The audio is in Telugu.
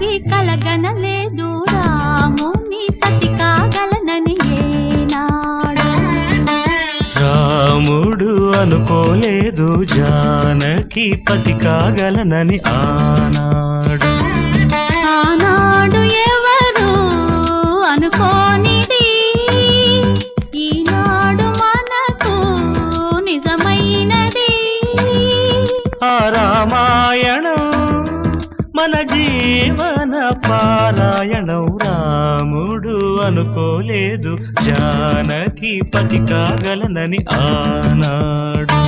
జానకి కలగనలేదు రాముని సతి కాగలనని ఏనాడు. రాముడు అనుకోలేదు జానకి పతి కాగలనని ఆనాడు. ఆనాడు ఎవరు అనుకోనిది ఈనాడు మనకు నిజమైనది. ఆ రామాయణం మన జీవన పారాయణం. రాముడు అనుకోలేదు జానకి పతి కాగలనని ఆనాడు.